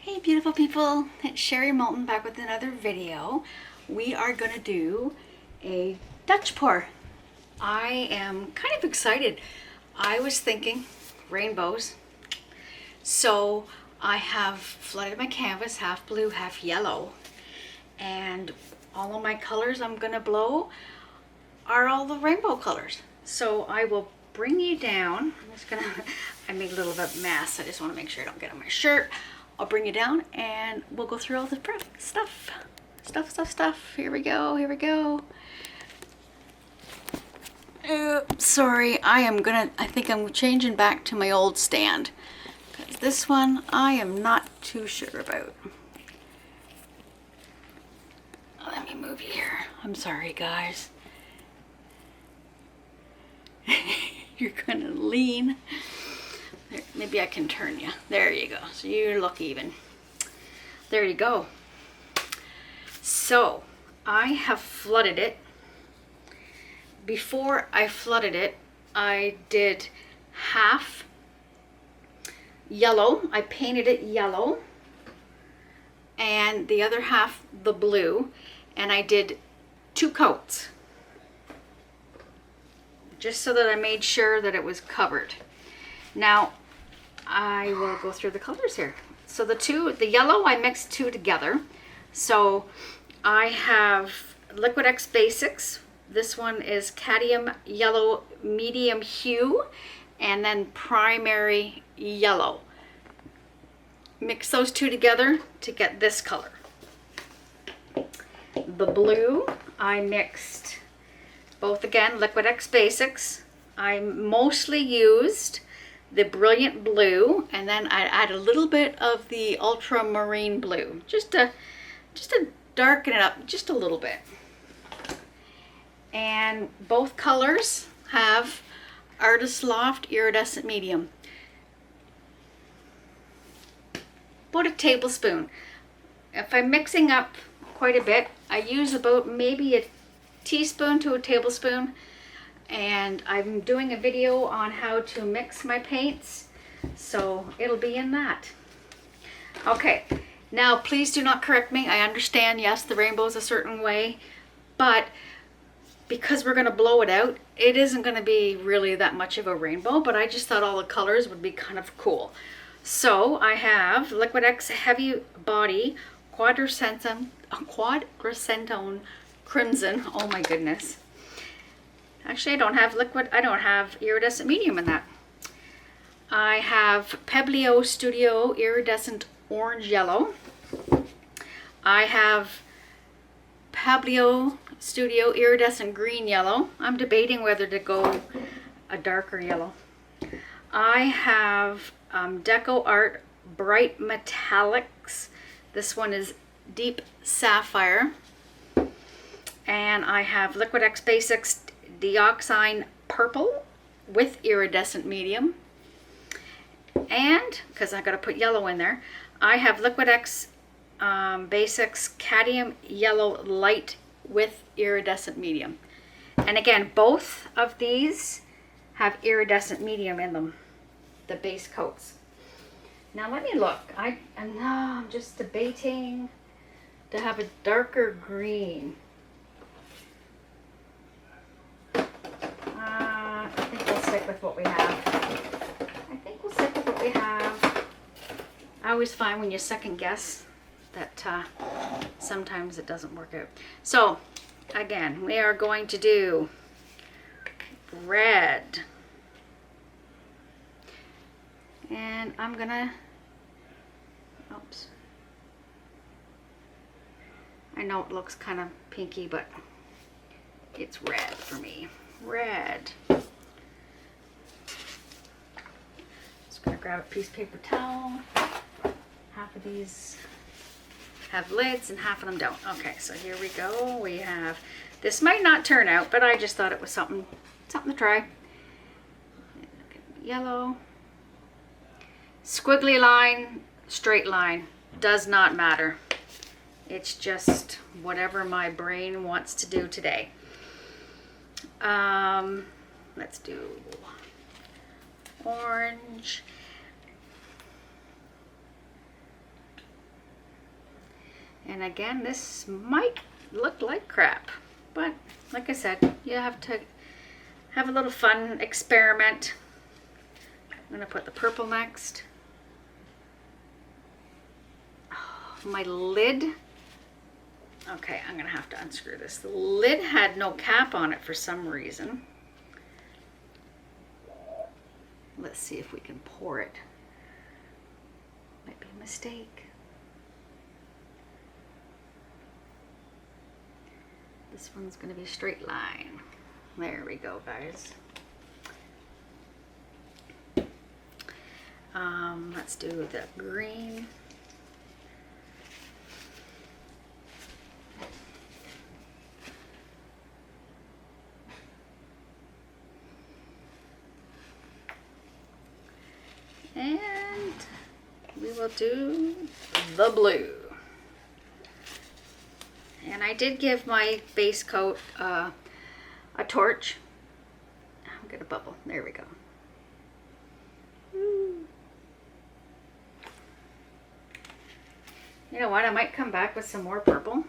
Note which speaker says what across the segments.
Speaker 1: Hey beautiful people, it's Sherry Moulton back with another video. We are going to do a Dutch pour. I am kind of excited. I was thinking rainbows. So I have flooded my canvas, half blue, half yellow. And all of my colors I'm going to blow are all the rainbow colors. So I will bring you down. I'm just going to, I made a little bit of mess. I just want to make sure I don't get on my shirt. I'll bring you down and we'll go through all the stuff. Here we go. Oops, sorry, I think I'm changing back to my old stand. Because this one, I am not too sure about. Let me move you here. I'm sorry, guys. You're gonna lean. There, maybe I can turn you. There you go. So you look even. There you go. So I have flooded it. Before I flooded it, I did half yellow. I painted it yellow. And the other half the blue. And I did 2 coats. Just so that I made sure that it was covered. Now, I will go through the colors here. So the yellow, I mixed 2 together. So I have Liquitex Basics. This one is cadmium yellow medium hue, and then primary yellow. Mix those 2 together to get this color. The blue, I mixed both again, Liquitex Basics. I mostly used the brilliant blue, and then I add a little bit of the ultramarine blue, just to darken it up just a little bit. And both colors have Artist Loft Iridescent Medium. About a tablespoon. If I'm mixing up quite a bit, I use about maybe a teaspoon to a tablespoon. And I'm doing a video on how to mix my paints, so it'll be in that. Okay, now please do not correct me. I understand, yes, the rainbow is a certain way, but because we're going to blow it out, it isn't going to be really that much of a rainbow, but I just thought all the colors would be kind of cool. So I have Liquitex Heavy Body Quadracentone Crimson. Oh my goodness. Actually, I don't have iridescent medium in that. I have Pebeo Studio Iridescent Orange Yellow. I have Pebeo Studio Iridescent Green Yellow. I'm debating whether to go a darker yellow. I have Deco Art Bright Metallics. This one is Deep Sapphire. And I have Liquitex Basics Dioxazine Purple with iridescent medium. And because I got to put yellow in there, I have Liquitex Basics Cadmium Yellow Light with iridescent medium. And again, both of these have iridescent medium in them, the base coats. Now let me look. I'm just debating to have a darker green. I think we'll stick with what we have. I always find when you second guess that sometimes it doesn't work out. So again, we are going to do red. And I'm gonna, oops. I know it looks kind of pinky, but it's red for me. Red. Just gonna grab a piece of paper towel. Half of these have lids and half of them don't. Okay, so here we go. We have, this might not turn out, but I just thought it was something to try. Yellow. Squiggly line, straight line, does not matter. It's just whatever my brain wants to do today. Let's do orange. And again, this might look like crap, but like I said, you have to have a little fun experiment. I'm gonna put the purple next. Oh, my lid. Okay, I'm gonna have to unscrew this. The lid had no cap on it for some reason. Let's see if we can pour it. Might be a mistake. This one's gonna be a straight line. There we go, guys. Let's do the green. And we will do the blue. And I did give my base coat a torch. I'm gonna bubble. There we go. You know what? I might come back with some more purple,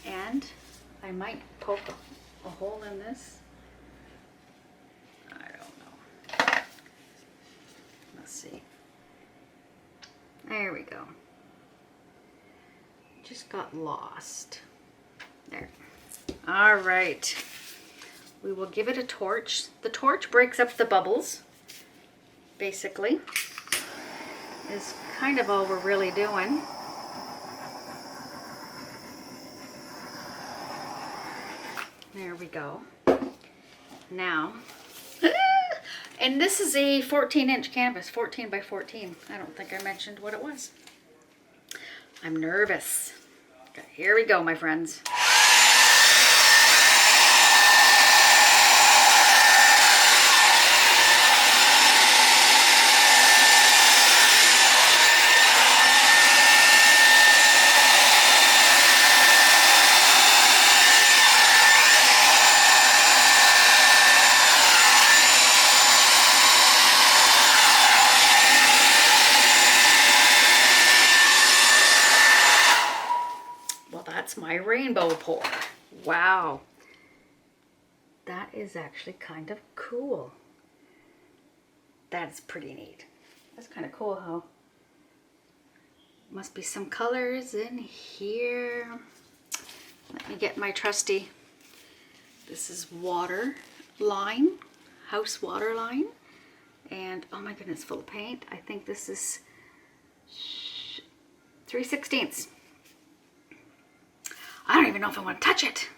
Speaker 1: and I might poke a hole in this. I don't know. Let's see. There we go. Just got lost. There. All right. We will give it a torch. The torch breaks up the bubbles, basically, is kind of all we're really doing. There we go. Now, and this is a 14-inch canvas, 14 by 14. I don't think I mentioned what it was. I'm nervous. Okay, here we go, my friends. My rainbow pour. Wow. That is actually kind of cool. That's pretty neat. That's kind of cool how must be some colors in here. Let me get my trusty, this is water line, house water line, and oh my goodness, full of paint. I think this is 3/16. I don't even know if I want to touch it.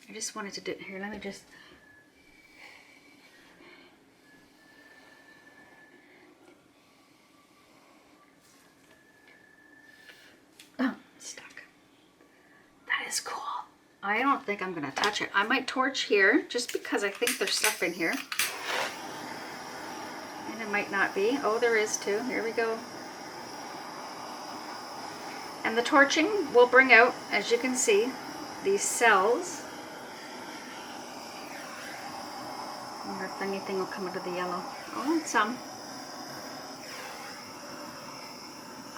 Speaker 1: I just wanted to do, here, let me just. Oh, it's stuck. That is cool. I don't think I'm going to touch it. I might torch here just because I think there's stuff in here. And it might not be. Oh, there is too. Here we go. And the torching will bring out, as you can see, these cells. I wonder if anything will come out of the yellow. Oh, some.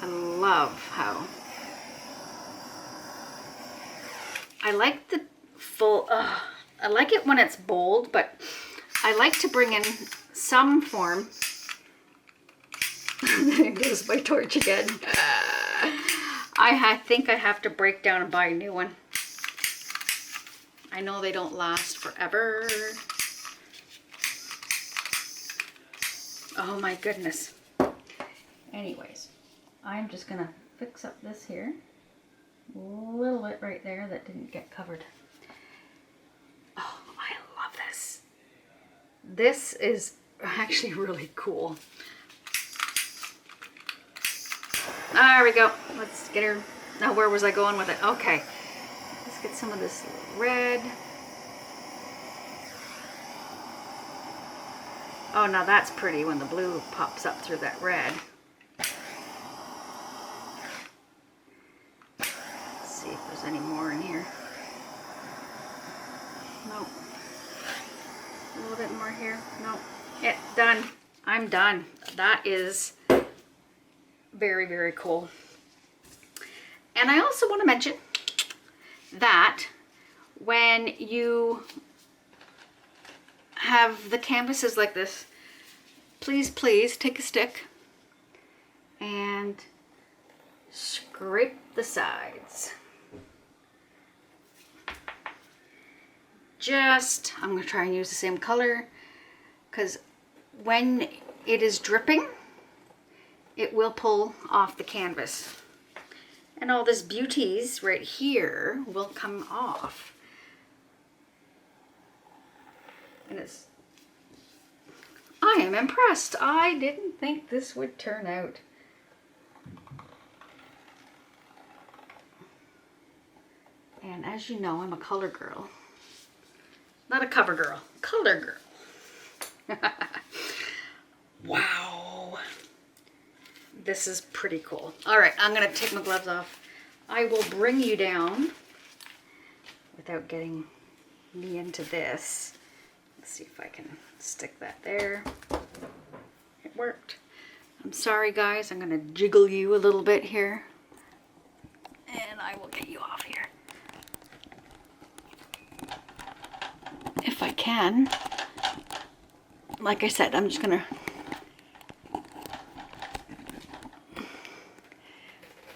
Speaker 1: I love how I like the full, I like it when it's bold, but I like to bring in some form. There goes my torch again. I think I have to break down and buy a new one. I know they don't last forever. Oh my goodness. Anyways, I'm just gonna fix up this here. A little bit right there that didn't get covered. Oh, I love this. This is actually really cool. There we go. Let's get her. Now, where was I going with it? Okay. Let's get some of this red. Oh, now that's pretty when the blue pops up through that red. Let's see if there's any more in here. Nope. A little bit more here. Nope. Yeah, done. I'm done. That is very, very cool. And I also want to mention that when you have the canvases like this, please take a stick and scrape the sides. I'm going to try and use the same color, because when it is dripping, it will pull off the canvas. And all this beauties right here will come off. And I am impressed. I didn't think this would turn out. And as you know, I'm a color girl. Not a cover girl, color girl. Wow. This is pretty cool. All right, I'm gonna take my gloves off. I will bring you down without getting me into this. Let's see if I can stick that there. It worked. I'm sorry guys, I'm gonna jiggle you a little bit here. And I will get you off here. If I can. Like I said, I'm just gonna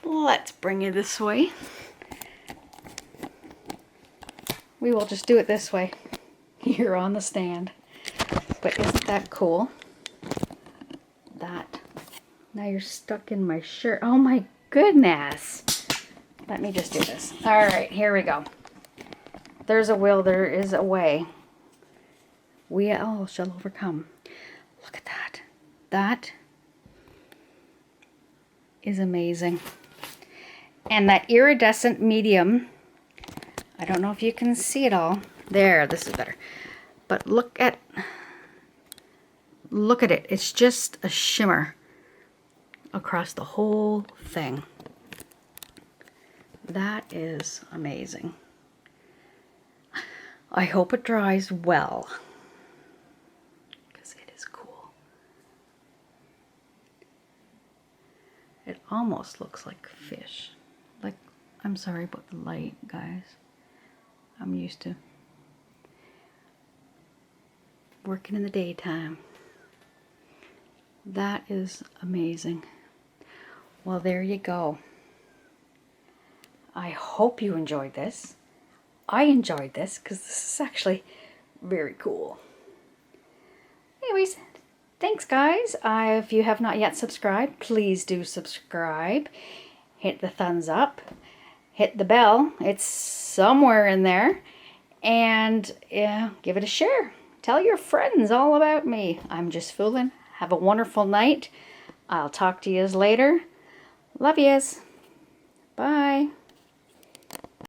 Speaker 1: let's bring you this way. We will just do it this way here on the stand. But isn't that cool? That. Now you're stuck in my shirt. Oh my goodness. Let me just do this. All right, here we go. There's a will, there is a way. We all shall overcome. Look at that. That is amazing. And that iridescent medium, I don't know if you can see it all. There, this is better. But look at it. It's just a shimmer across the whole thing. That is amazing. I hope it dries well, because it is cool. It almost looks like fish. Like, I'm sorry about the light, guys. I'm used to working in the daytime. That is amazing. Well, there you go. I hope you enjoyed this. I enjoyed this because this is actually very cool. Anyways, thanks guys. If you have not yet subscribed, please do subscribe. Hit the thumbs up. Hit the bell. It's somewhere in there. And yeah, give it a share. Tell your friends all about me. I'm just fooling. Have a wonderful night. I'll talk to yous later. Love yous. Bye.